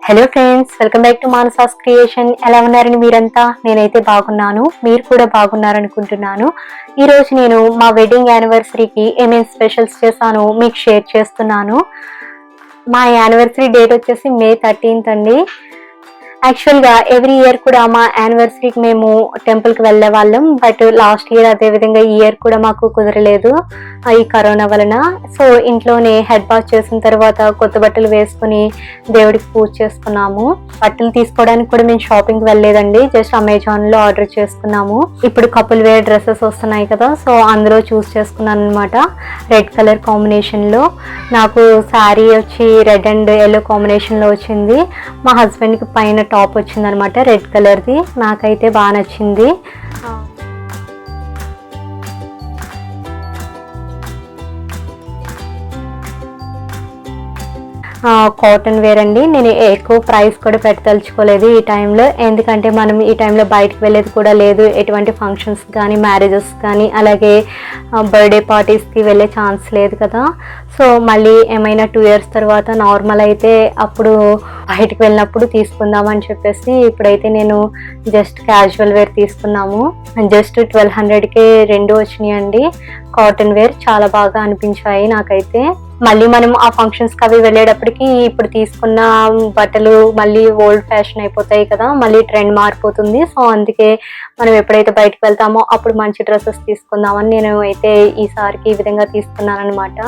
Hello friends, welcome back to Manasa's creation. ఎలా ఉన్నారని మీరంతా? నేనైతే బాగున్నాను, మీరు కూడా బాగున్నారనుకుంటున్నాను. ఈరోజు నేను మా వెడ్డింగ్ యానివర్సరీకి ఏమేమి స్పెషల్స్ చేశానో మీకు షేర్ చేస్తున్నాను. మా యానివర్సరీ డేట్ వచ్చేసి May 13th అండి. యాక్చువల్గా ఎవ్రీ ఇయర్ కూడా మా యానివర్సరీకి మేము టెంపుల్కి వెళ్ళే వాళ్ళం. బట్ లాస్ట్ ఇయర్ అదేవిధంగా ఈ ఇయర్ కూడా మాకు కుదరలేదు ఈ కరోనా వలన. సో ఇంట్లోనే హెడ్ బాత్ చేసిన తర్వాత కొత్త బట్టలు వేసుకుని దేవుడికి పూజ చేసుకున్నాము. బట్టలు తీసుకోవడానికి కూడా మేము షాపింగ్కి వెళ్ళలేదండి, జస్ట్ అమెజాన్లో ఆర్డర్ చేసుకున్నాము. ఇప్పుడు కపుల్ వేర్ డ్రెస్సెస్ వస్తున్నాయి కదా, సో అందులో చూస్ చేసుకున్నాను అనమాట. రెడ్ కలర్ కాంబినేషన్లో నాకు శారీ వచ్చి రెడ్ అండ్ ఎల్లో కాంబినేషన్లో వచ్చింది. మా హస్బెండ్కి పైన టాప్ వచ్చిందనమాట రెడ్ కలర్ది. నాకైతే బాగా నచ్చింది. కాటన్ వేర్ అండి. నేను ఎక్కువ ప్రైస్ కూడా పెట్టదలుచుకోలేదు ఈ టైంలో, ఎందుకంటే మనం ఈ టైంలో బయటకు వెళ్ళేది కూడా లేదు. ఎటువంటి ఫంక్షన్స్ కానీ మ్యారేజెస్ కానీ అలాగే బర్త్డే పార్టీస్కి వెళ్ళే ఛాన్స్ లేదు కదా. సో మళ్ళీ ఏమైనా 2 years తర్వాత నార్మల్ అయితే అప్పుడు బయటకు వెళ్ళినప్పుడు తీసుకుందామని చెప్పేసి ఇప్పుడైతే నేను జస్ట్ క్యాజువల్ వేర్ తీసుకున్నాము. జస్ట్ 1200కే 2 వచ్చినాయండి. కాటన్ వేర్ చాలా బాగా అనిపించాయి నాకైతే. మళ్ళీ మనం ఆ ఫంక్షన్స్కి అవి వెళ్ళేటప్పటికి ఇప్పుడు తీసుకున్న బట్టలు మళ్ళీ ఓల్డ్ ఫ్యాషన్ అయిపోతాయి కదా, మళ్ళీ ట్రెండ్ మారిపోతుంది. సో అందుకే మనం ఎప్పుడైతే బయటకు వెళ్తామో అప్పుడు మంచి డ్రెస్సెస్ తీసుకుందామని నేను అయితే ఈసారికి ఈ విధంగా తీసుకున్నాను అనమాట.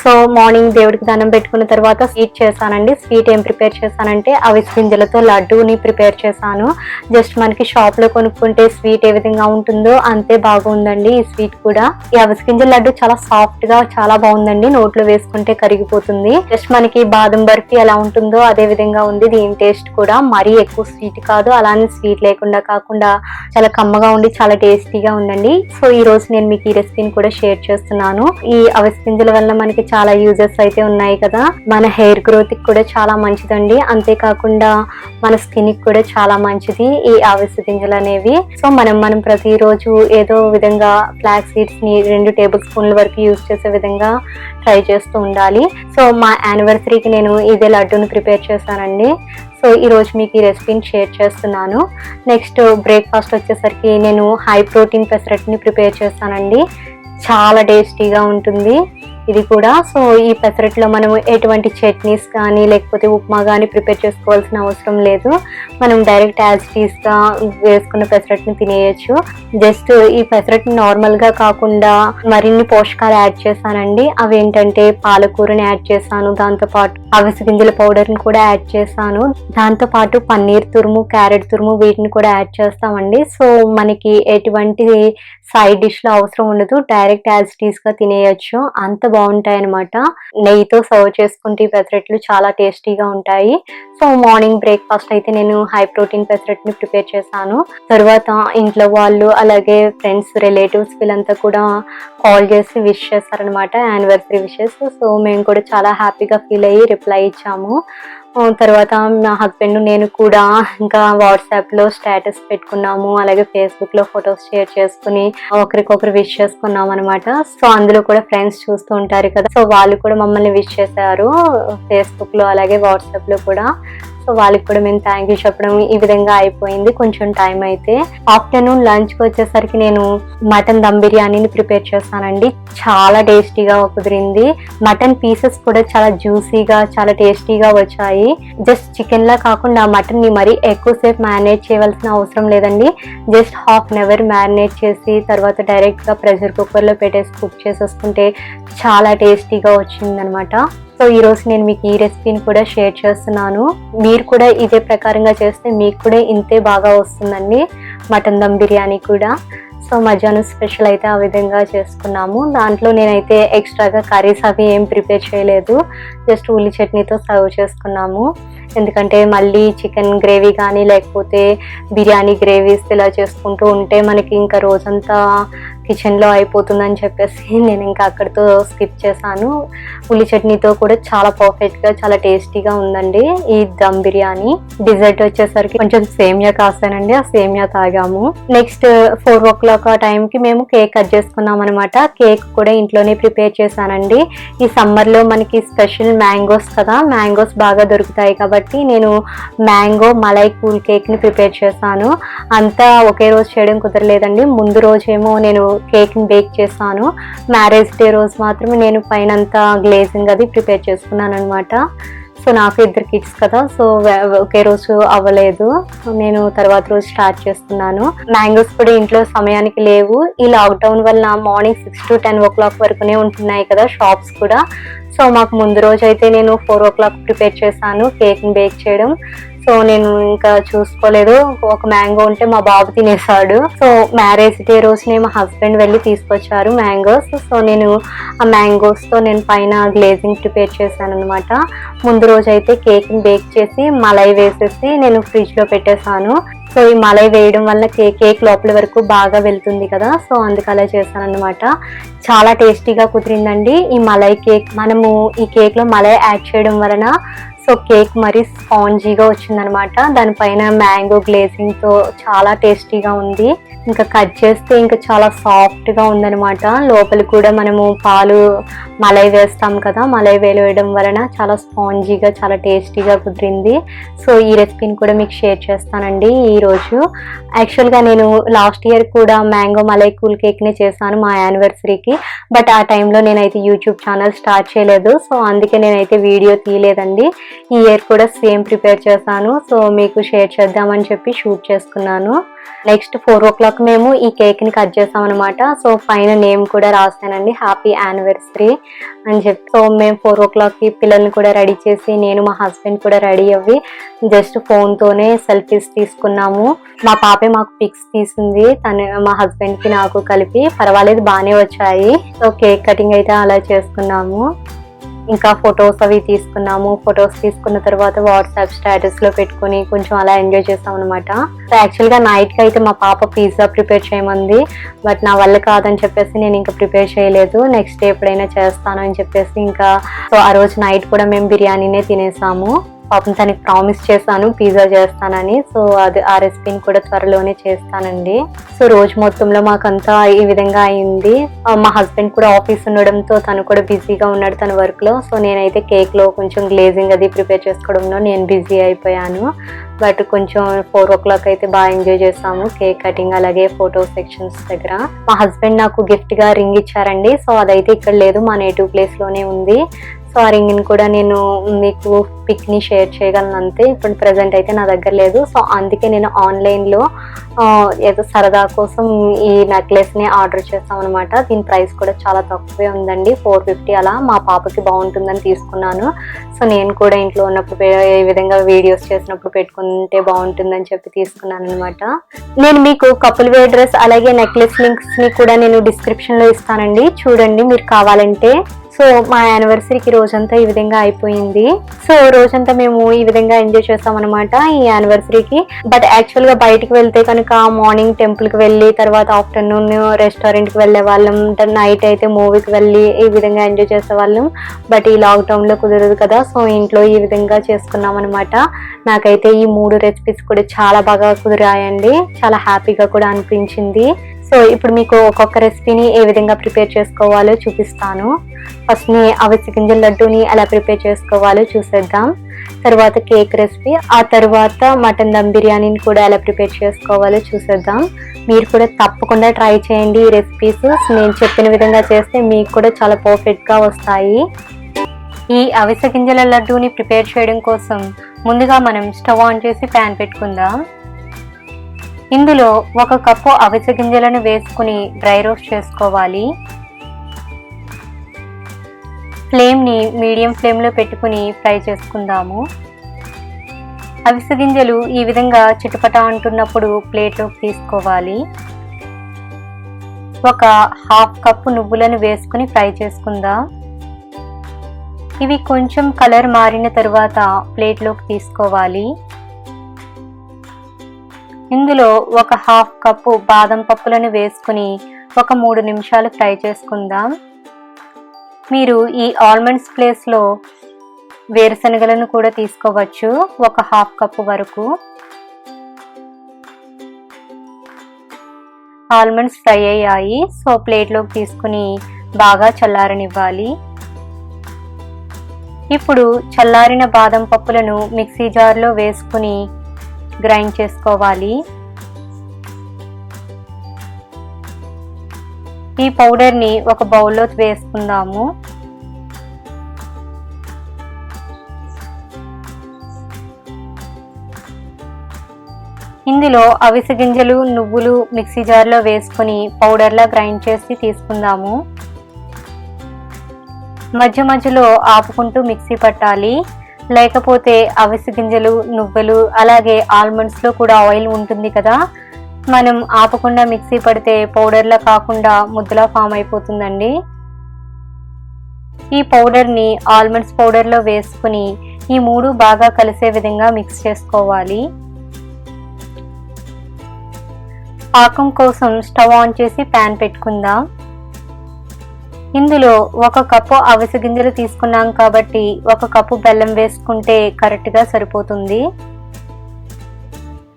సో మార్నింగ్ దేవుడికి దండం పెట్టుకున్న తర్వాత స్వీట్ చేశానండి. స్వీట్ ఏం ప్రిపేర్ చేశానంటే అవిసె గింజలతో లడ్డూని ప్రిపేర్ చేశాను. జస్ట్ మనకి షాప్లో కొనుక్కుంటే స్వీట్ ఏ విధంగా ఉంటుందో అంతే బాగుందండి ఈ స్వీట్ కూడా. ఈ అవిసె గింజల లడ్డు చాలా సాఫ్ట్గా చాలా బాగుందండి, నోట్లో వేసుకుంటే కరిగిపోతుంది. జస్ట్ మనకి బాదం బర్ఫీ ఎలా ఉంటుందో అదే విధంగా ఉంది దీని టేస్ట్ కూడా. మరీ ఎక్కువ స్వీట్ కాదు, అలానే స్వీట్ లేకుండా కాకుండా చాలా కమ్మగా ఉండి చాలా టేస్టీగా ఉందండి. సో ఈ రోజు నేను మీకు ఈ రెసిపీని కూడా షేర్ చేస్తున్నాను. ఈ అవిసె గింజల వల్ల మనకి చాలా యూజెస్ అయితే ఉన్నాయి కదా. మన హెయిర్ గ్రోత్ కి కూడా చాలా మంచిదండి, అంతేకాకుండా మన స్కిన్ కి కూడా చాలా మంచిది ఈ అవిసె గింజలు అనేవి. సో మనం ప్రతిరోజు ఏదో విధంగా ఫ్లాక్స్ సీడ్స్ ని 2 tablespoons వరకు యూజ్ చేసే విధంగా ట్రై చేస్తూ ఉండాలి. సో మా యానివర్సరీకి నేను ఇదే లడ్డూని ప్రిపేర్ చేశానండి. సో ఈరోజు మీకు ఈ రెసిపీని షేర్ చేస్తున్నాను. నెక్స్ట్ బ్రేక్ఫాస్ట్ వచ్చేసరికి నేను హై ప్రోటీన్ పెసరట్ని ప్రిపేర్ చేస్తానండి. చాలా టేస్టీగా ఉంటుంది ఇది కూడా. సో ఈ పెసరట్లో మనం ఎటువంటి చట్నీస్ కానీ లేకపోతే ఉప్మా కానీ ప్రిపేర్ చేసుకోవాల్సిన అవసరం లేదు. మనం డైరెక్ట్ యాజ్ టీస్గా వేసుకున్న పెసరట్ని తినేయచ్చు. జస్ట్ ఈ పెసరట్ని నార్మల్గా కాకుండా మరిన్ని పోషకాలు యాడ్ చేశానండి. అవి ఏంటంటే పాలకూరని యాడ్ చేశాను, దాంతోపాటు అవిసె గింజల పౌడర్ని కూడా యాడ్ చేశాను, దాంతోపాటు పన్నీర్ తురుము, క్యారెట్ తురుము వీటిని కూడా యాడ్ చేస్తామండి. సో మనకి ఎటువంటి సైడ్ డిష్లో అవసరం ఉండదు, డైరెక్ట్ యాజ్ టీస్గా తినేయచ్చు, అంత బాగుంటాయి అనమాట. నెయ్యితో సర్వ్ చేసుకుంటే పెసరట్లు చాలా టేస్టీగా ఉంటాయి. సో మార్నింగ్ బ్రేక్ఫాస్ట్ అయితే నేను హై ప్రోటీన్ పెసరట్ని ప్రిపేర్ చేశాను. తర్వాత ఇంట్లో వాళ్ళు అలాగే ఫ్రెండ్స్ రిలేటివ్స్ వీళ్ళంతా కూడా కాల్ చేసి విష్ చేశారనమాట, యానివర్సరీ విషెస్. సో మేము కూడా చాలా హ్యాపీగా ఫీల్ అయ్యి రిప్లై ఇచ్చాము. తర్వాత నా హస్బెండ్ నేను కూడా ఇంకా వాట్సాప్లో స్టేటస్ పెట్టుకున్నాము, అలాగే ఫేస్బుక్లో ఫొటోస్ షేర్ చేసుకుని ఒకరికొకరు విష్ చేసుకున్నాం అనమాట. సో అందులో కూడా ఫ్రెండ్స్ చూస్తూ ఉంటారు కదా, సో వాళ్ళు కూడా మమ్మల్ని విష్ చేశారు ఫేస్బుక్లో అలాగే వాట్సాప్లో కూడా. సో వాళ్ళకి కూడా మేము థ్యాంక్ యూ చెప్పడం ఈ విధంగా అయిపోయింది కొంచెం టైం అయితే. ఆఫ్టర్నూన్ లంచ్కి వచ్చేసరికి నేను మటన్ దమ్ బిర్యానీని ప్రిపేర్ చేస్తానండి. చాలా టేస్టీగా కుదిరింది. మటన్ పీసెస్ కూడా చాలా జ్యూసీగా చాలా టేస్టీగా వచ్చాయి. జస్ట్ చికెన్ లా కాకుండా మటన్ ని మరీ ఎక్కువసేపు మ్యారినేట్ చేయవలసిన అవసరం లేదండి. జస్ట్ 1/2 hour మ్యారినేట్ చేసి తర్వాత డైరెక్ట్ గా ప్రెషర్ కుక్కర్లో పెట్టేసి కుక్ చేసేసుకుంటే చాలా టేస్టీగా వచ్చిందనమాట. సో ఈరోజు నేను మీకు ఈ రెసిపీని కూడా షేర్ చేస్తున్నాను. మీరు కూడా ఇదే ప్రకారంగా చేస్తే మీకు కూడా ఇంతే బాగా వస్తుందండి మటన్ దమ్ బిర్యానీ కూడా. సో మధ్యాహ్నం స్పెషల్ అయితే ఆ విధంగా చేసుకున్నాము. దాంట్లో నేనైతే ఎక్స్ట్రాగా కర్రీస్ అవి ఏం ప్రిపేర్ చేయలేదు, జస్ట్ ఉల్లి చట్నీతో సర్వ్ చేసుకున్నాము. ఎందుకంటే మళ్ళీ చికెన్ గ్రేవీ కానీ లేకపోతే బిర్యానీ గ్రేవీస్ ఇలా చేసుకుంటూ ఉంటే మనకి ఇంకా రోజంతా కిచెన్లో అయిపోతుందని చెప్పేసి నేను ఇంకా అక్కడితో స్కిప్ చేశాను. ఉల్లి చట్నీతో కూడా చాలా పర్ఫెక్ట్గా చాలా టేస్టీగా ఉందండి ఈ దమ్ బిర్యానీ. డిజర్ట్ వచ్చేసరికి కొంచెం సేమియా కాస్తానండి, ఆ సేమియా తాగాము. నెక్స్ట్ 4 o'clock ఆ టైంకి మేము కేక్ కట్ చేసుకున్నాం అనమాట. కేక్ కూడా ఇంట్లోనే ప్రిపేర్ చేశానండి. ఈ సమ్మర్లో మనకి స్పెషల్ మ్యాంగోస్ కదా, మ్యాంగోస్ బాగా దొరుకుతాయి కాబట్టి నేను మ్యాంగో మలై కూల్ కేక్ని ప్రిపేర్ చేశాను. అంతా ఒకే రోజు చేయడం కుదరలేదండి. ముందు రోజేమో నేను కేక్ని బేక్ చేశాను, మ్యారేజ్ డే రోజు మాత్రమే నేను పైనంతా గ్లేజింగ్ అది ప్రిపేర్ చేసుకున్నాను అనమాట. సో నాకు 2 kids కదా, సో ఒకే రోజు అవ్వలేదు, నేను తర్వాత రోజు స్టార్ట్ చేస్తున్నాను. మ్యాంగోస్ కూడా ఇంట్లో సమయానికి లేవు. ఈ లాక్డౌన్ వల్ల మార్నింగ్ 6 to 10 o'clock వరకునే ఉంటున్నాయి కదా షాప్స్ కూడా. సో మాకు ముందు రోజు అయితే నేను 4 o'clock ప్రిపేర్ చేశాను కేక్ని బేక్ చేయడం. సో నేను ఇంకా చూసుకోలేదు, ఒక మ్యాంగో ఉంటే మా బాబు తినేసాడు. సో మ్యారేజ్ డే రోజునే మా హస్బెండ్ వెళ్ళి తీసుకొచ్చారు మ్యాంగోస్. సో నేను ఆ మ్యాంగోస్తో నేను పైన గ్లేజింగ్ ప్రిపేర్ చేశాను అనమాట. ముందు రోజు అయితే కేక్ని బేక్ చేసి మలై వేసేసి నేను ఫ్రిడ్జ్లో పెట్టేశాను. సో ఈ మలై వేయడం వల్ల కేక్ లోపల వరకు బాగా వెళ్తుంది కదా, సో అందుకు అలా చేశాను అనమాట. చాలా టేస్టీగా కుదిరిందండి ఈ మలై కేక్. మనము ఈ కేక్లో మలై యాడ్ చేయడం వలన సో కేక్ మరీ స్పాంజీగా వచ్చిందనమాట. దానిపైన మ్యాంగో గ్లేజింగ్తో చాలా టేస్టీగా ఉంది. ఇంకా కట్ చేస్తే ఇంకా చాలా సాఫ్ట్గా ఉందనమాట. లోపల కూడా మనము పాలు మలై వేస్తాం కదా, మలై వేయడం వలన చాలా స్పాంజీగా చాలా టేస్టీగా కుదిరింది. సో ఈ రెసిపీని కూడా మీకు షేర్ చేస్తానండి ఈరోజు. యాక్చువల్గా నేను లాస్ట్ ఇయర్ కూడా మ్యాంగో మలై కూల్ కేక్నే చేశాను మా యానివర్సరీకి. బట్ ఆ టైంలో నేనైతే యూట్యూబ్ ఛానల్ స్టార్ట్ చేయలేదు, సో అందుకే నేనైతే వీడియో తీయలేదండి. ఈ ఇయర్ కూడా సేమ్ ప్రిపేర్ చేశాను, సో మీకు షేర్ చేద్దామని చెప్పి షూట్ చేసుకున్నాను. నెక్స్ట్ 4 o'clock మేము ఈ కేక్ని కట్ చేసాం అనమాట. సో పైన నేమ్ కూడా రాసానండి, హ్యాపీ యానివర్సరీ అని చెప్పి. సో మేము 4 o'clockకి పిల్లల్ని కూడా రెడీ చేసి నేను మా హస్బెండ్ కూడా రెడీ అవ్వి జస్ట్ ఫోన్తోనే సెల్ఫీస్ తీసుకున్నాము. మా పాపే మాకు పిక్స్ తీసింది, తను మా హస్బెండ్కి నాకు కలిపి. పర్వాలేదు, బాగానే వచ్చాయి. సో కేక్ కటింగ్ అయితే అలా చేసుకున్నాము. ఇంకా ఫొటోస్ అవి తీసుకున్నాము. ఫొటోస్ తీసుకున్న తర్వాత వాట్సాప్ స్టేటస్లో పెట్టుకుని కొంచెం అలా ఎంజాయ్ చేస్తాం అనమాట. సో యాక్చువల్గా నైట్కి అయితే మా పాప పిజ్జా ప్రిపేర్ చేయమంది, బట్ నా వల్ల కాదని చెప్పేసి నేను ఇంకా ప్రిపేర్ చేయలేదు. నెక్స్ట్ డే ఎప్పుడైనా చేస్తాను అని చెప్పేసి ఇంకా సో ఆ రోజు నైట్ కూడా మేము బిర్యానీనే తినేసాము. పాపం తనకి ప్రామిస్ చేశాను పిజ్జా చేస్తానని. సో ఆ రెసిపీని కూడా త్వరలోనే చేస్తానండి. సో రోజు మొత్తంలో మాకంతా ఈ విధంగా అయింది. మా హస్బెండ్ కూడా ఆఫీస్ ఉండడంతో తను కూడా బిజీగా ఉన్నాడు తన వర్క్లో. సో నేనైతే కేక్లో కొంచెం గ్లేజింగ్ అది ప్రిపేర్ చేసుకోవడంలో నేను బిజీ అయిపోయాను. బట్ కొంచెం 4 o'clock అయితే బాగా ఎంజాయ్ చేసాము కేక్ కటింగ్, అలాగే ఫోటో సెక్షన్స్ దగ్గర. మా హస్బెండ్ నాకు గిఫ్ట్గా రింగ్ ఇచ్చారండి. సో అదైతే ఇక్కడ లేదు, మా నేటివ్ ప్లేస్లోనే ఉంది. సో ఆ రింగ్ని కూడా నేను మీకు పిక్ని షేర్ చేయగలను అంతే. ఇప్పుడు ప్రజెంట్ అయితే నా దగ్గర లేదు. సో అందుకే నేను ఆన్లైన్లో ఏదో సరదా కోసం ఈ నెక్లెస్ని ఆర్డర్ చేస్తాం అనమాట. దీని ప్రైస్ కూడా చాలా తక్కువే ఉందండి, 450 అలా. మా పాపకి బాగుంటుందని తీసుకున్నాను. సో నేను కూడా ఇంట్లో ఉన్నప్పుడు ఈ విధంగా వీడియోస్ చేసినప్పుడు పెట్టుకుంటే బాగుంటుందని చెప్పి తీసుకున్నాను అనమాట. నేను మీకు కపుల్ వేర్ డ్రెస్ అలాగే నెక్లెస్ లింక్స్ని కూడా నేను డిస్క్రిప్షన్లో ఇస్తానండి, చూడండి మీరు కావాలంటే. సో మా యానివర్సరీకి రోజంతా ఈ విధంగా అయిపోయింది. సో రోజంతా మేము ఈ విధంగా ఎంజాయ్ చేస్తాం అనమాట ఈ యానివర్సరీకి. బట్ యాక్చువల్గా బయటికి వెళ్తే కనుక మార్నింగ్ టెంపుల్కి వెళ్ళి తర్వాత ఆఫ్టర్నూన్ రెస్టారెంట్కి వెళ్ళే వాళ్ళం, నైట్ అయితే మూవీకి వెళ్ళి ఈ విధంగా ఎంజాయ్ చేసేవాళ్ళం. బట్ ఈ లాక్డౌన్లో కుదరదు కదా, సో ఇంట్లో ఈ విధంగా చేసుకున్నాం అనమాట. నాకైతే ఈ 3 రెసిపీస్ కూడా చాలా బాగా కుదిరాయండి, చాలా హ్యాపీగా కూడా అనిపించింది. సో ఇప్పుడు మీకు ఒక్కొక్క రెసిపీని ఏ విధంగా ప్రిపేర్ చేసుకోవాలో చూపిస్తాను. ఫస్ట్ అవిసె గింజల లడ్డూని ఎలా ప్రిపేర్ చేసుకోవాలో చూసేద్దాం. తర్వాత కేక్ రెసిపీ, ఆ తర్వాత మటన్ దమ్ బిర్యానీని కూడా ఎలా ప్రిపేర్ చేసుకోవాలో చూసేద్దాం. మీరు కూడా తప్పకుండా ట్రై చేయండి ఈ రెసిపీస్. నేను చెప్పిన విధంగా చేస్తే మీకు కూడా చాలా పర్ఫెక్ట్గా వస్తాయి. ఈ అవిసె గింజల లడ్డూని ప్రిపేర్ చేయడం కోసం ముందుగా మనం స్టవ్ ఆన్ చేసి ప్యాన్ పెట్టుకుందాం. ఇందులో 1 కప్పు అవిసె గింజలను వేసుకుని డ్రై రోస్ట్ చేసుకోవాలి. ఫ్లేమ్ని మీడియం ఫ్లేమ్లో పెట్టుకుని ఫ్రై చేసుకుందాము. అవిసె గింజలు ఈ విధంగా చిటపట అంటున్నప్పుడు ప్లేట్లోకి తీసుకోవాలి. 1/2 కప్పు నువ్వులను వేసుకుని ఫ్రై చేసుకుందాం. ఇవి కొంచెం కలర్ మారిన తర్వాత ప్లేట్లోకి తీసుకోవాలి. ఇందులో 1/2 కప్పు బాదం పప్పులను వేసుకుని ఒక 3 నిమిషాలు ఫ్రై చేసుకుందాం. మీరు ఈ ఆల్మండ్స్ ప్లేస్లో వేరుశనగలను కూడా తీసుకోవచ్చు, ఒక 1/2 కప్పు వరకు. ఆల్మండ్స్ ఫ్రై అయ్యాయి. సో ప్లేట్లోకి తీసుకుని బాగా చల్లారనివ్వాలి. ఇప్పుడు చల్లారిన బాదం పప్పులను మిక్సీ జార్లో వేసుకుని గ్రైండ్ చేసుకోవాలి. ఈ పౌడర్ని ఒక బౌల్లో వేసుకుందాము. ఇందులో అవిసె గింజలు, నువ్వులు మిక్సీ జార్లో వేసుకుని పౌడర్లా గ్రైండ్ చేసి తీసుకుందాము. మధ్య మధ్యలో ఆపుకుంటూ మిక్సీ పట్టాలి, లేకపోతే అవిసె గింజలు, నువ్వులు అలాగే ఆల్మండ్స్లో కూడా ఆయిల్ ఉంటుంది కదా, మనం ఆపకుండా మిక్సీ పడితే పౌడర్లా కాకుండా ముద్దలా ఫామ్ అయిపోతుందండి. ఈ పౌడర్ని ఆల్మండ్స్ పౌడర్లో వేసుకుని ఈ 3 బాగా కలిసే విధంగా మిక్స్ చేసుకోవాలి. పాకం కోసం స్టవ్ ఆన్ చేసి ప్యాన్ పెట్టుకుందాం. ఇందులో 1 కప్పు అవిసె గింజలు తీసుకున్నాం కాబట్టి 1 కప్పు బెల్లం వేసుకుంటే కరెక్ట్గా సరిపోతుంది.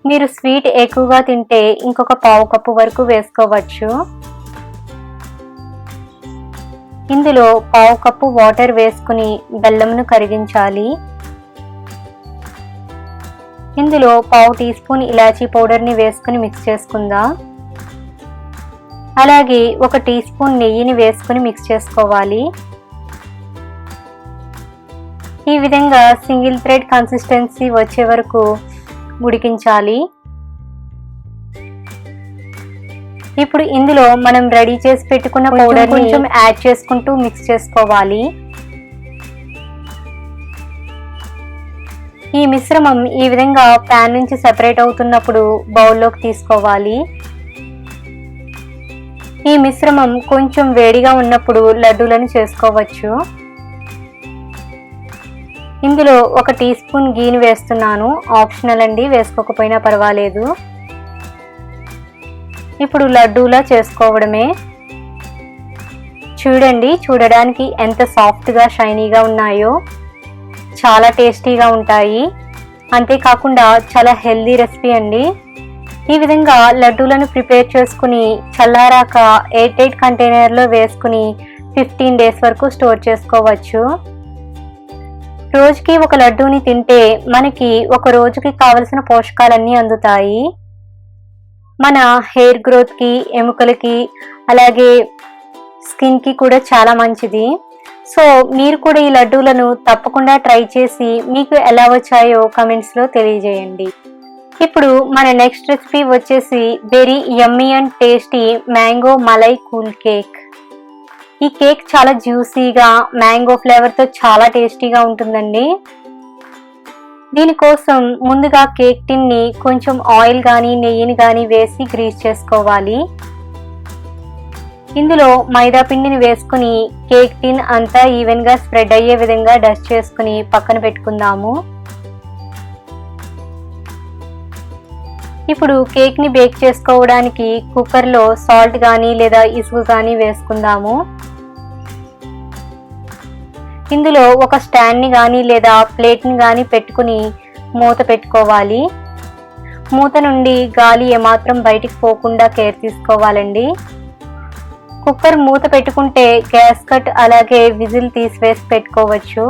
మీరు స్వీట్ ఎక్కువగా తింటే ఇంకొక 1/2 కప్పు వరకు వేసుకోవచ్చు. ఇందులో 1/2 కప్పు వాటర్ వేసుకుని బెల్లంను కరిగించాలి. ఇందులో 1/2 టీ స్పూన్ ఇలాచీ పౌడర్ని వేసుకుని మిక్స్ చేసుకుందాం. అలాగే 1 టీ స్పూన్ నెయ్యిని వేసుకుని మిక్స్ చేసుకోవాలి. ఈ విధంగా సింగిల్ థ్రెడ్ కన్సిస్టెన్సీ వచ్చే వరకు ఉడికించాలి. ఇప్పుడు ఇందులో మనం రెడీ చేసి పెట్టుకున్న పౌడర్ కొంచెం యాడ్ చేసుకుంటూ మిక్స్ చేసుకోవాలి. ఈ మిశ్రమం ఈ విధంగా ప్యాన్ నుంచి సెపరేట్ అవుతున్నప్పుడు బౌల్లోకి తీసుకోవాలి. ఈ మిశ్రమం కొంచెం వేడిగా ఉన్నప్పుడు లడ్డూలను చేసుకోవచ్చు. ఇందులో 1 టీ స్పూన్ గీని వేస్తున్నాను, ఆప్షనల్ అండి, వేసుకోకపోయినా పర్వాలేదు. ఇప్పుడు లడ్డూలా చేసుకోవడమే. చూడండి, చూడడానికి ఎంత సాఫ్ట్గా షైనీగా ఉన్నాయో, చాలా టేస్టీగా ఉంటాయి. అంతేకాకుండా చాలా హెల్దీ రెసిపీ అండి. ఈ విధంగా లడ్డూలను ప్రిపేర్ చేసుకుని చల్లారాక ఎయిర్ టైట్ కంటైనర్లో వేసుకుని 15 డేస్ వరకు స్టోర్ చేసుకోవచ్చు. రోజుకి 1 లడ్డూని తింటే మనకి 1 రోజుకి కావలసిన పోషకాలన్నీ అందుతాయి. మన హెయిర్ గ్రోత్కి, ఎముకలకి అలాగే స్కిన్కి కూడా చాలా మంచిది. సో మీరు కూడా ఈ లడ్డూలను తప్పకుండా ట్రై చేసి మీకు ఎలా వచ్చాయో కమెంట్స్లో తెలియజేయండి. ఇప్పుడు మన నెక్స్ట్ రెసిపీ వచ్చేసి very yummy and tasty mango malai cool cake. ఈ కేక్ చాలా జ్యూసీగా మ్యాంగో ఫ్లేవర్తో చాలా టేస్టీగా ఉంటుందండి. దీనికోసం ముందుగా కేక్ టిన్ని కొంచెం ఆయిల్ కానీ నెయ్యిని కానీ వేసి గ్రీస్ చేసుకోవాలి. ఇందులో మైదా పిండిని వేసుకుని కేక్ టిన్ అంతా ఈవెన్గా స్ప్రెడ్ అయ్యే విధంగా డస్ట్ చేసుకుని పక్కన పెట్టుకుందాము. ఇప్పుడు కేక్ని బేక్ చేసుకోవడానికి కుక్కర్లో సాల్ట్ కానీ లేదా ఇసుక కానీ వేసుకుందాము. ఇందులో ఒక స్టాండ్ని కానీ లేదా ప్లేట్ని కానీ పెట్టుకుని మూత పెట్టుకోవాలి. మూత నుండి గాలి ఏమాత్రం బయటికి పోకుండా కేర్ తీసుకోవాలండి. కుక్కర్ మూత పెట్టుకుంటే గ్యాస్ కట్ అలాగే విజిల్ తీసివేసి పెట్టుకోవచ్చు.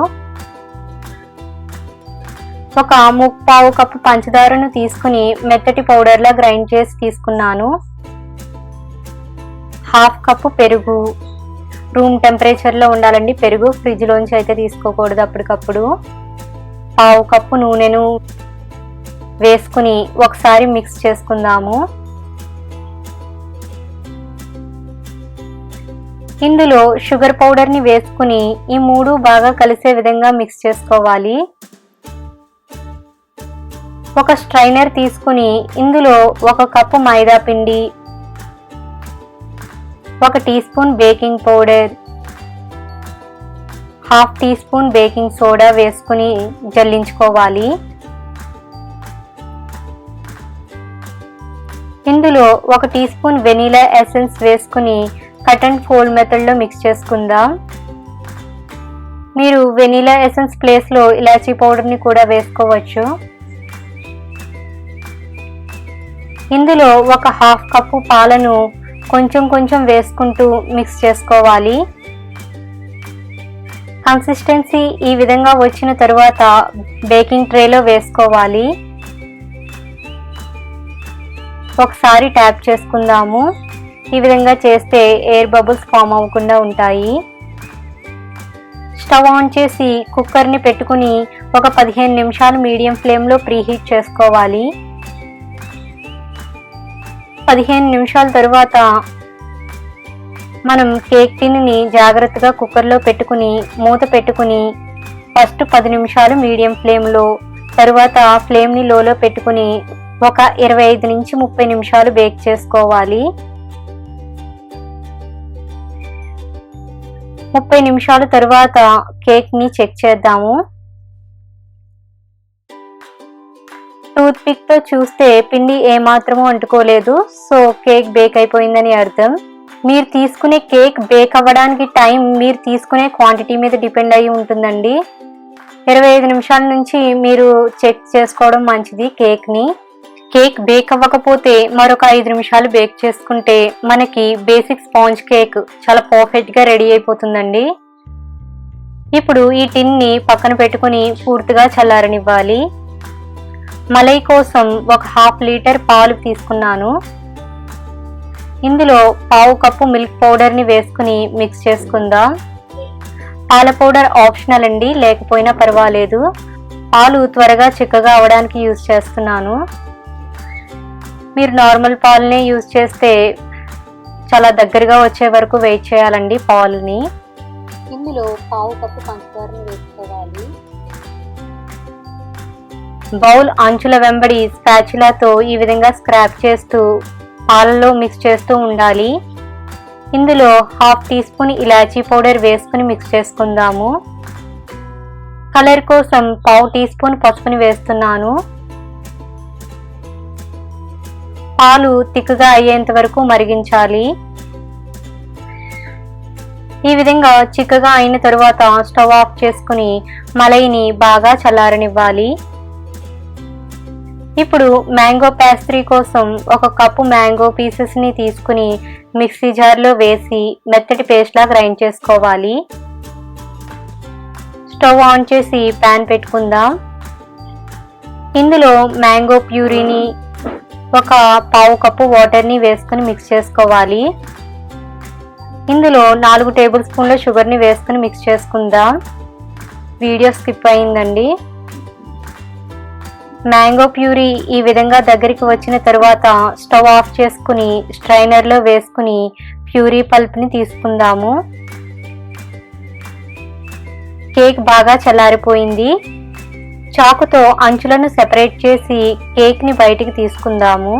1/4 కప్పు పంచదారను తీసుకుని మెత్తటి పౌడర్లా గ్రైండ్ చేసి తీసుకున్నాను. 1/2 కప్పు పెరుగు, రూమ్ టెంపరేచర్లో ఉండాలండి పెరుగు, ఫ్రిడ్జ్లోంచి అయితే తీసుకోకూడదు అప్పటికప్పుడు. 1/2 కప్పు నూనెను వేసుకుని ఒకసారి మిక్స్ చేసుకుందాము. ఇందులో షుగర్ పౌడర్ని వేసుకుని ఈ 3 బాగా కలిసే విధంగా మిక్స్ చేసుకోవాలి. ఒక స్ట్రైనర్ తీసుకుని ఇందులో 1 కప్పు మైదా పిండి, 1 tea spoon baking powder, 1/2 tea spoon baking soda వేసుకుని జల్లించుకోవాలి. ఇందులో 1 టీ స్పూన్ వెనీలా ఎసెన్స్ వేసుకుని కట్ అండ్ ఫోల్డ్ మెథడ్లో మిక్స్ చేసుకుందాం. మీరు వెనీలా ఎసెన్స్ ప్లేస్లో ఇలాచీ పౌడర్ని కూడా వేసుకోవచ్చు. ఇందులో 1/2 కప్పు పాలను కొంచెం వేసుకుంటూ మిక్స్ చేసుకోవాలి. కన్సిస్టెన్సీ ఈ విధంగా వచ్చిన తరువాత బేకింగ్ ట్రేలో వేసుకోవాలి. ఒకసారి ట్యాప్ చేసుకుందాము. ఈ విధంగా చేస్తే ఎయిర్ బబుల్స్ ఫామ్ అవ్వకుండా ఉంటాయి. స్టవ్ ఆన్ చేసి కుక్కర్ని పెట్టుకుని ఒక 15 నిమిషాలు మీడియం ఫ్లేమ్లో ప్రీహీట్ చేసుకోవాలి. 15 నిమిషాల తరువాత మనం కేక్ టిన్ని జాగ్రత్తగా కుక్కర్లో పెట్టుకుని మూత పెట్టుకుని ఫస్ట్ 10 నిమిషాలు మీడియం ఫ్లేమ్లో, తరువాత ఫ్లేమ్ని లోలో పెట్టుకుని ఒక 25 నుంచి 30 నిమిషాలు బేక్ చేసుకోవాలి. 30 నిమిషాల తరువాత కేక్ని చెక్ చేద్దాము. టూత్ పిక్తో చూస్తే పిండి ఏమాత్రమూ అంటుకోలేదు. సో కేక్ బేక్ అయిపోయిందని అర్థం. మీరు తీసుకునే కేక్ బేక్ అవ్వడానికి టైం మీరు తీసుకునే క్వాంటిటీ మీద డిపెండ్ అయి ఉంటుందండి. 25 నిమిషాల నుంచి మీరు చెక్ చేసుకోవడం మంచిది కేక్ని. కేక్ బేక్ అవ్వకపోతే మరొక 5 నిమిషాలు బేక్ చేసుకుంటే మనకి బేసిక్ స్పాంజ్ కేక్ చాలా పర్ఫెక్ట్గా రెడీ అయిపోతుందండి. ఇప్పుడు ఈ టిన్ని పక్కన పెట్టుకుని పూర్తిగా చల్లారనివ్వాలి. మలై కోసం 1/2 లీటర్ పాలు తీసుకున్నాను. ఇందులో 1/2 కప్పు మిల్క్ పౌడర్ని వేసుకుని మిక్స్ చేసుకుందాం. పాల పౌడర్ ఆప్షనల్ అండి, లేకపోయినా పర్వాలేదు. పాలు త్వరగా చిక్కగా అవడానికి యూజ్ చేస్తున్నాను. మీరు నార్మల్ పాలనే యూజ్ చేస్తే చాలా దగ్గరగా వచ్చే వరకు వెయిట్ చేయాలండి పాలని. ఇందులో 1/2 కప్పు పంచదారని వేసుకోవాలి. బౌల్ అంచుల వెంబడి స్పాచులాతో ఈ విధంగా స్క్రాప్ చేస్తూ పాలలో మిక్స్ చేస్తూ ఉండాలి. ఇందులో 1/2 టీ స్పూన్ ఇలాచీ పౌడర్ వేసుకుని మిక్స్ చేసుకుందాము. కలర్ కోసం 1/2 టీ స్పూన్ పసుపుని వేస్తున్నాను. పాలు తిక్కుగా అయ్యేంత వరకు మరిగించాలి. ఈ విధంగా చిక్కగా అయిన తరువాత స్టవ్ ఆఫ్ చేసుకుని మలైని బాగా చల్లారనివ్వాలి. ఇప్పుడు మ్యాంగో పేస్ట్రీ కోసం 1 కప్పు మ్యాంగో పీసెస్ని తీసుకుని మిక్సీ జార్లో వేసి మెత్తటి పేస్ట్లా గ్రైండ్ చేసుకోవాలి. స్టవ్ ఆన్ చేసి ప్యాన్ పెట్టుకుందాం. ఇందులో మ్యాంగో ప్యూరీని 1/4 కప్పు వాటర్ని వేసుకుని మిక్స్ చేసుకోవాలి. ఇందులో 4 టేబుల్ స్పూన్ల షుగర్ని వేసుకుని మిక్స్ చేసుకుందాం. వీడియో స్కిప్ అయిందండి. మ్యాంగో ప్యూరీ ఈ విధంగా దగ్గరికి వచ్చిన తరువాత స్టవ్ ఆఫ్ చేసుకుని స్ట్రైనర్లో వేసుకుని ప్యూరీ పల్ప్ని తీసుకుందాము. కేక్ బాగా చల్లారిపోయింది. చాకుతో అంచులను సెపరేట్ చేసి కేక్ని బయటికి తీసుకుందాము.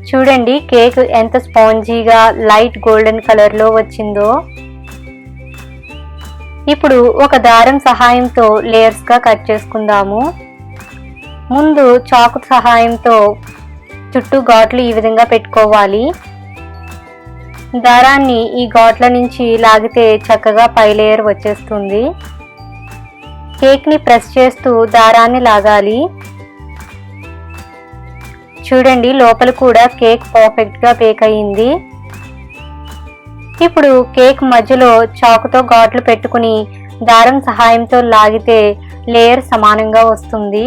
చూడండి కేక్ ఎంత స్పాంజీగా లైట్ గోల్డెన్ కలర్లో వచ్చిందో. ఇప్పుడు ఒక దారం సహాయంతో లేయర్స్గా కట్ చేసుకుందాము. ముందు చాకు సహాయంతో చుట్టూ ఘాట్లు ఈ విధంగా పెట్టుకోవాలి. దారాన్ని ఈ ఘాట్ల నుంచి లాగితే చక్కగా పై లేయర్ వచ్చేస్తుంది. కేక్ని ప్రెస్ చేస్తూ దారాన్ని లాగాలి. చూడండి లోపల కూడా కేక్ పర్ఫెక్ట్గా బేక్ అయ్యింది. ఇప్పుడు కేక్ మధ్యలో చాకుతో ఘాట్లు పెట్టుకుని దారం సహాయంతో లాగితే లేయర్ సమానంగా వస్తుంది.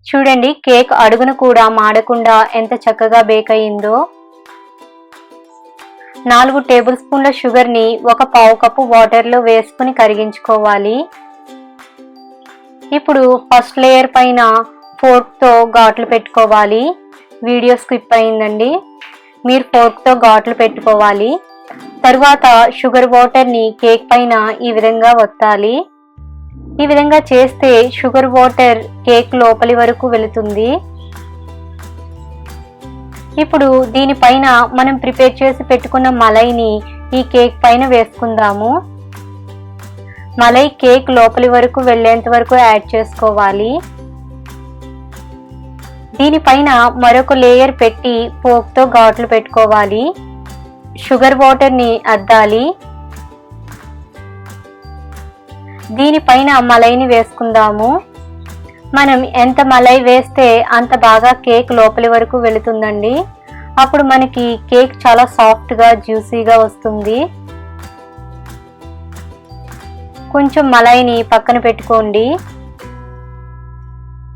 చూడండి కేక్ అడుగున కూడా మాడకుండా ఎంత చక్కగా బేక్ అయ్యిందో. 4 టేబుల్ స్పూన్ల షుగర్ని 1/4 కప్పు వాటర్లో వేసుకుని కరిగించుకోవాలి. ఇప్పుడు ఫస్ట్ లేయర్ పైన ఫోర్క్తో ఘాట్లు పెట్టుకోవాలి. వీడియో స్కిప్ అయిందండి, మీరు ఫోర్క్తో ఘాట్లు పెట్టుకోవాలి. తరువాత షుగర్ వాటర్ని కేక్ పైన ఈ విధంగా వత్తాలి. ఈ విధంగా చేస్తే షుగర్ వాటర్ కేక్ లోపలి వరకు వెళుతుంది. ఇప్పుడు దీనిపైన మనం ప్రిపేర్ చేసి పెట్టుకున్న మలైని ఈ కేక్ పైన వేసుకుందాము. మలై కేక్ లోపలి వరకు వెళ్ళేంత వరకు యాడ్ చేసుకోవాలి. దీనిపైన మరొక లేయర్ పెట్టి పోక్తో ఘాట్లు పెట్టుకోవాలి. షుగర్ వాటర్ని అద్దాలి. దీనిపైన మలైని వేసుకుందాము. మనం ఎంత మలై వేస్తే అంత బాగా కేక్ లోపలి వరకు వెళుతుందండి. అప్పుడు మనకి కేక్ చాలా సాఫ్ట్గా జ్యూసీగా వస్తుంది. కొంచెం మలైని పక్కన పెట్టుకోండి.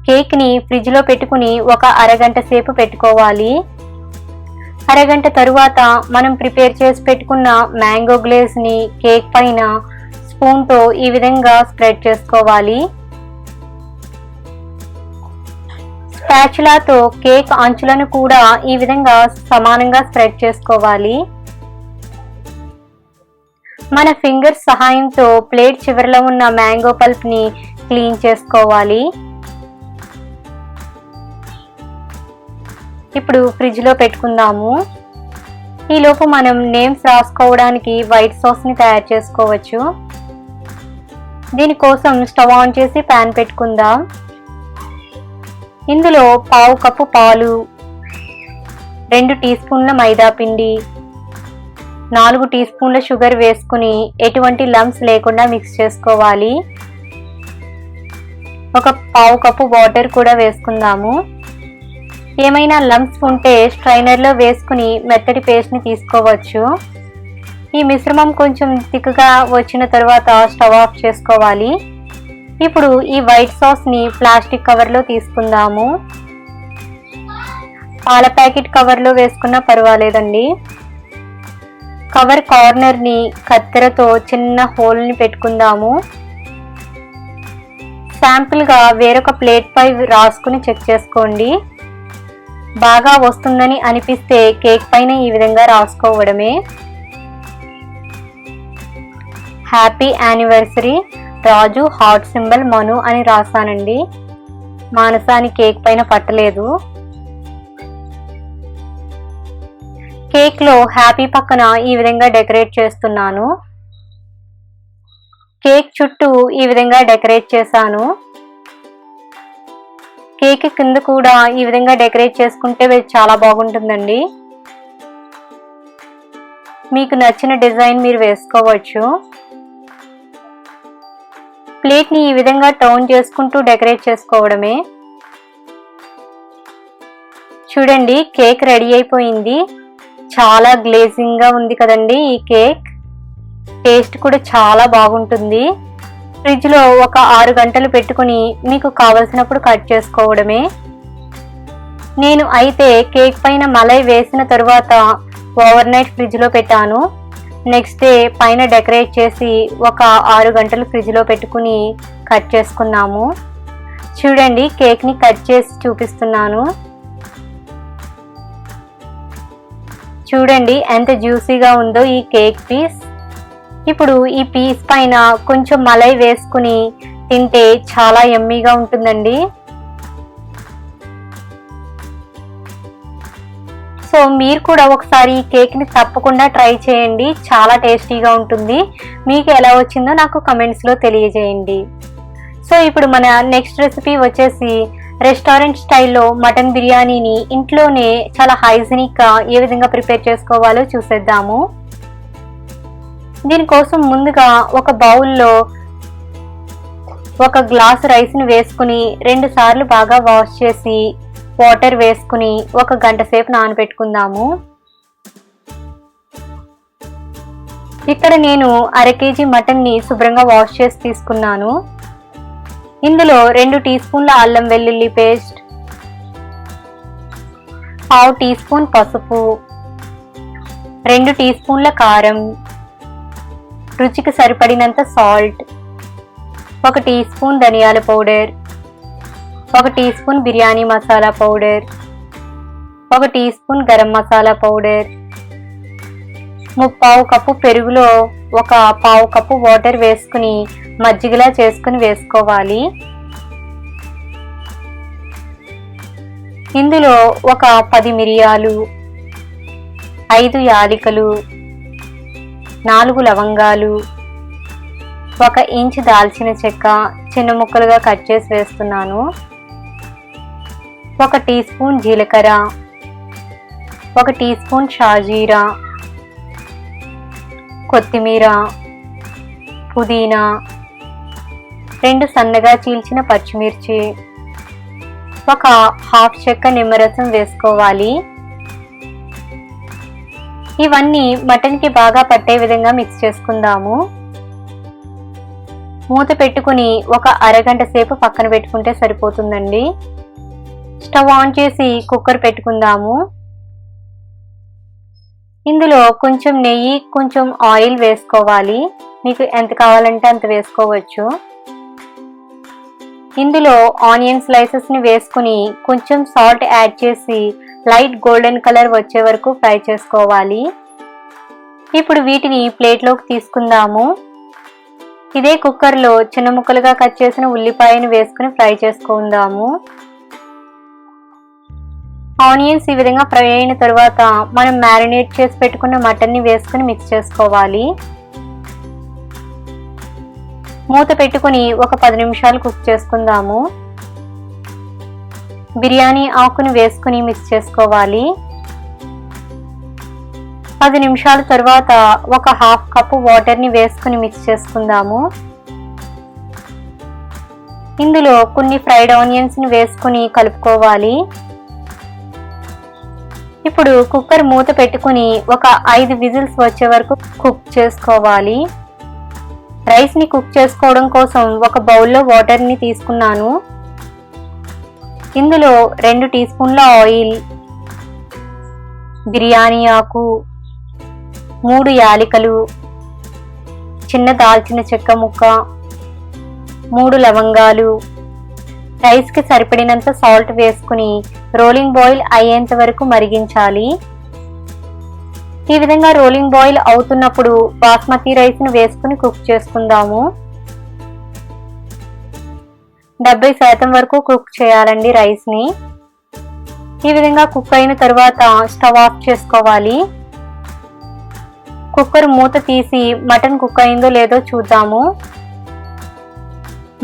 కేక్ని ఫ్రిడ్జ్లో పెట్టుకుని ఒక అరగంట సేపు పెట్టుకోవాలి. అరగంట తరువాత మనం ప్రిపేర్ చేసి పెట్టుకున్న మ్యాంగో గ్లేజ్ని కేక్ పైన స్పూన్తో ఈ విధంగా స్ప్రెడ్ చేసుకోవాలి. స్పాచులాతో కేక్ అంచులను కూడా ఈ విధంగా సమానంగా స్ప్రెడ్ చేసుకోవాలి. మన ఫింగర్స్ సహాయంతో ప్లేట్ చివరిలో ఉన్న మ్యాంగో పల్ప్ని క్లీన్ చేసుకోవాలి. ఇప్పుడు ఫ్రిడ్జ్లో పెట్టుకుందాము. ఈలోపు మనం నేమ్స్ రాసుకోవడానికి వైట్ సాస్ని తయారు చేసుకోవచ్చు. దీనికోసం స్టవ్ ఆన్ చేసి ప్యాన్ పెట్టుకుందాం. ఇందులో 1/2 కప్పు పాలు, 2 టీ స్పూన్ల మైదా పిండి, 4 టీ స్పూన్ల షుగర్ వేసుకుని ఎటువంటి లంప్స్ లేకుండా మిక్స్ చేసుకోవాలి. ఒక 1/2 కప్పు వాటర్ కూడా వేసుకుందాము. ఏమైనా లంప్స్ ఉంటే స్ట్రైనర్లో వేసుకుని మెత్తటి పేస్ట్ని తీసుకోవచ్చు. ఈ మిశ్రమం కొంచెం థిక్గా వచ్చిన తర్వాత స్టవ్ ఆఫ్ చేసుకోవాలి. ఇప్పుడు ఈ వైట్ సాస్ని ప్లాస్టిక్ కవర్లో తీసుకుందాము. పాల ప్యాకెట్ కవర్లో వేసుకున్నా పర్వాలేదండి. కవర్ కార్నర్ని కత్తెరతో చిన్న హోల్ని పెట్టుకుందాము. శాంపిల్గా వేరొక ప్లేట్ పై రాసుకుని చెక్ చేసుకోండి. బాగా వస్తుందని అనిపిస్తే కేక్ పైన ఈ విధంగా రాసుకోవడమే. హ్యాపీ యానివర్సరీ రాజు హార్ట్ సింబల్ మను అని రాసానండి. మానసాని కేక్ పైన పట్టలేదు. కేక్ లో హ్యాపీ పక్కన ఈ విధంగా డెకరేట్ చేస్తున్నాను. కేక్ చుట్టూ ఈ విధంగా డెకరేట్ చేశాను. కేక్ కింద కూడా ఈ విధంగా డెకరేట్ చేసుకుంటే చాలా బాగుంటుందండి. మీకు నచ్చిన డిజైన్ మీరు వేసుకోవచ్చు. ప్లేట్ని ఈ విధంగా టర్న్ చేసుకుంటూ డెకరేట్ చేసుకోవడమే. చూడండి కేక్ రెడీ అయిపోయింది. చాలా గ్లేజింగ్గా ఉంది కదండి ఈ కేక్. టేస్ట్ కూడా చాలా బాగుంటుంది. ఫ్రిడ్జ్లో ఒక 6 గంటలు పెట్టుకుని మీకు కావలసినప్పుడు కట్ చేసుకోవడమే. నేను అయితే కేక్ పైన మలై వేసిన తర్వాత ఓవర్ నైట్ ఫ్రిడ్జ్లో పెట్టాను. నెక్స్ట్ డే పైన డెకరేట్ చేసి ఒక 6 గంటలు ఫ్రిడ్జ్లో పెట్టుకుని కట్ చేసుకున్నాము. చూడండి కేక్ని కట్ చేసి చూపిస్తున్నాను. చూడండి ఎంత జ్యూసీగా ఉందో ఈ కేక్ పీస్. ఇప్పుడు ఈ పీస్ పైన కొంచెం మలై వేసుకుని తింటే చాలా యమ్మీగా ఉంటుందండి. సో మీరు కూడా ఒకసారి ఈ కేక్ని తప్పకుండా ట్రై చేయండి. చాలా టేస్టీగా ఉంటుంది. మీకు ఎలా వచ్చిందో నాకు కమెంట్స్లో తెలియజేయండి. సో ఇప్పుడు మన నెక్స్ట్ రెసిపీ వచ్చేసి రెస్టారెంట్ స్టైల్లో మటన్ బిర్యానీని ఇంట్లోనే చాలా హైజీనిక్గా ఏ విధంగా ప్రిపేర్ చేసుకోవాలో చూసేద్దాము. దీనికోసం ముందుగా ఒక బౌల్లో 1 గ్లాస్ రైస్ని వేసుకుని 2 సార్లు బాగా వాష్ చేసి వాటర్ వేసుకుని 1 గంట సేపు నానబెట్టుకుందాము. ఇక్కడ నేను 1/2 కేజీ మటన్ని శుభ్రంగా వాష్ చేసి తీసుకున్నాను. ఇందులో 2 టీ స్పూన్ల అల్లం వెల్లుల్లి పేస్ట్, 1/2 టీ స్పూన్ పసుపు, 2 టీ స్పూన్ల కారం, రుచికి సరిపడినంత సాల్ట్, 1 టీ స్పూన్ ధనియాల powder, 1 tea spoon biryani masala powder, 1 tea spoon garam masala powder, 1/4 cup పెరుగులో 1/4 కప్పు వాటర్ వేసుకుని మజ్జిగలా చేసుకుని వేసుకోవాలి. ఇందులో 10 మిరియాలు, 5 యాలకులు, 4 లవంగాలు, 1 ఇంచ్ దాల్చిన చెక్క చిన్న ముక్కలుగా కట్ చేసి వేస్తున్నాను, 1 టీ స్పూన్ జీలకర్ర, 1 టీ స్పూన్ షాజీరా, కొత్తిమీర, పుదీనా, 2 సన్నగా చీల్చిన పచ్చిమిర్చి, 1 హాఫ్ చెక్క నిమ్మరసం వేసుకోవాలి. ఇవన్నీ మటన్కి బాగా పట్టే విధంగా మిక్స్ చేసుకుందాము. మూత పెట్టుకుని 1 అరగంట సేపు పక్కన పెట్టుకుంటే సరిపోతుందండి. స్టవ్ ఆన్ చేసి కుక్కర్ పెట్టుకుందాము. ఇందులో కొంచెం నెయ్యి, కొంచెం ఆయిల్ వేసుకోవాలి. మీకు ఎంత కావాలంటే అంత వేసుకోవచ్చు. ఇందులో ఆనియన్ స్లైసెస్ని వేసుకుని కొంచెం సాల్ట్ యాడ్ చేసి లైట్ గోల్డెన్ కలర్ వచ్చే వరకు ఫ్రై చేసుకోవాలి. ఇప్పుడు వీటిని ప్లేట్లోకి తీసుకుందాము. ఇదే కుక్కర్లో చిన్న ముక్కలుగా కట్ చేసిన ఉల్లిపాయను వేసుకుని ఫ్రై చేసుకుందాము. ఆనియన్స్ ఈ విధంగా ఫ్రై అయిన తర్వాత మనం మ్యారినేట్ చేసి పెట్టుకున్న మటన్ని వేసుకుని మిక్స్ చేసుకోవాలి. మూత పెట్టుకుని 10 నిమిషాలు కుక్ చేసుకుందాము. బిర్యానీ ఆకుని వేసుకుని మిక్స్ చేసుకోవాలి. 10 నిమిషాల తర్వాత 1 హాఫ్ కప్పు వాటర్ని వేసుకుని మిక్స్ చేసుకుందాము. ఇందులో కొన్ని ఫ్రైడ్ ఆనియన్స్ని వేసుకుని కలుపుకోవాలి. ఇప్పుడు కుక్కర్ మూత పెట్టుకుని 5 విజిల్స్ వచ్చే వరకు కుక్ చేసుకోవాలి. రైస్ని కుక్ చేసుకోవడం కోసం ఒక బౌల్లో వాటర్ని తీసుకున్నాను. ఇందులో 2 టీ స్పూన్ల ఆయిల్, బిర్యానీ ఆకు, 3 యాలకులు, చిన్న దాల్చిన చెక్క ముక్క, 3 లవంగాలు, రైస్కి సరిపడినంత సాల్ట్ వేసుకుని రోలింగ్ బాయిల్ అయ్యేంత వరకు మరిగించాలి. ఈ విధంగా రోలింగ్ బాయిల్ అవుతున్నప్పుడు బాస్మతి రైస్ని వేసుకుని కుక్ చేసుకుందాము. 70% వరకు కుక్ చేయాలండి రైస్ని. ఈ విధంగా కుక్ అయిన తర్వాత స్టవ్ ఆఫ్ చేసుకోవాలి. కుక్కర్ మూత తీసి మటన్ కుక్ అయిందో లేదో చూద్దాము.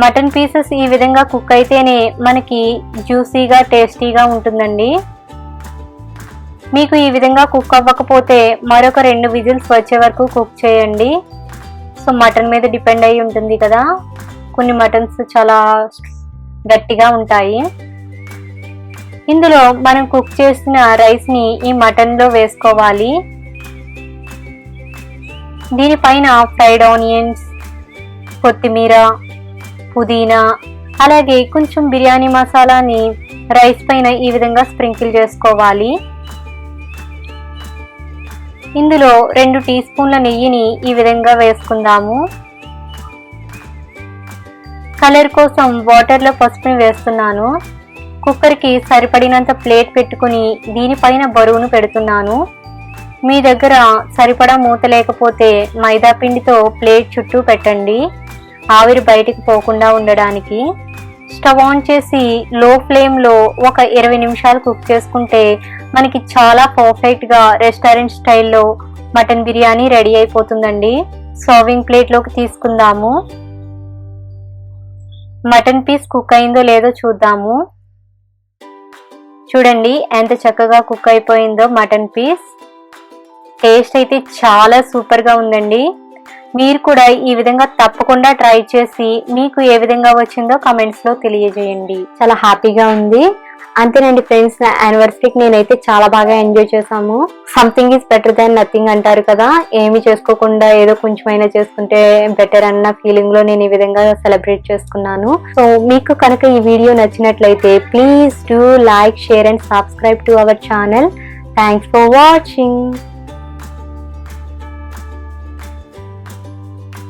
మటన్ పీసెస్ ఈ విధంగా కుక్ అయితేనే మనకి జ్యూసీగా టేస్టీగా ఉంటుందండి. మీకు ఈ విధంగా కుక్ అవ్వకపోతే మరొక 2 విజిల్స్ వచ్చే వరకు కుక్ చేయండి. సో మటన్ మీద డిపెండ్ అయి ఉంటుంది కదా, కొన్ని మటన్స్ చాలా గట్టిగా ఉంటాయి. ఇందులో మనం కుక్ చేసిన రైస్ని ఈ మటన్లో వేసుకోవాలి. దీనిపైన ఫ్రైడ్ ఆనియన్స్, కొత్తిమీర, పుదీనా, అలాగే కొంచెం బిర్యానీ మసాలాని రైస్ పైన ఈ విధంగా స్ప్రింకిల్ చేసుకోవాలి. ఇందులో 2 టీ స్పూన్ల నెయ్యిని ఈ విధంగా వేసుకుందాము. కలర్ కోసం వాటర్లో పసుపుని వేస్తున్నాను. కుక్కర్కి సరిపడినంత ప్లేట్ పెట్టుకుని దీనిపైన బరువును పెడుతున్నాను. మీ దగ్గర సరిపడా మూత లేకపోతే మైదా పిండితో ప్లేట్ చుట్టూ పెట్టండి, ఆవిరి బయటికి పోకుండా ఉండడానికి. స్టవ్ ఆన్ చేసి లో ఫ్లేమ్లో 20 నిమిషాలు కుక్ చేసుకుంటే మనకి చాలా పర్ఫెక్ట్గా రెస్టారెంట్ స్టైల్లో మటన్ బిర్యానీ రెడీ అయిపోతుందండి. సర్వింగ్ ప్లేట్లోకి తీసుకుందాము. మటన్ పీస్ కుక్ అయిందో లేదో చూద్దాము. చూడండి ఎంత చక్కగా కుక్ అయిపోయిందో మటన్ పీస్. టేస్ట్ అయితే చాలా సూపర్గా ఉందండి. మీరు కూడా ఈ విధంగా తప్పకుండా ట్రై చేసి మీకు ఏ విధంగా వచ్చిందో కమెంట్స్లో తెలియజేయండి. చాలా హ్యాపీగా ఉంది. అంతేనండి ఫ్రెండ్స్, నా యానివర్సరీకి నేనైతే చాలా బాగా ఎంజాయ్ చేశాము. Something is better than nothing అంటారు కదా, ఏమి చేసుకోకుండా ఏదో కొంచెమైనా చేసుకుంటే బెటర్ అన్న ఫీలింగ్ లో నేను ఈ విధంగా సెలబ్రేట్ చేసుకున్నాను. సో మీకు కనుక ఈ వీడియో నచ్చినట్లయితే please do like, share and subscribe to our channel. Thanks for watching.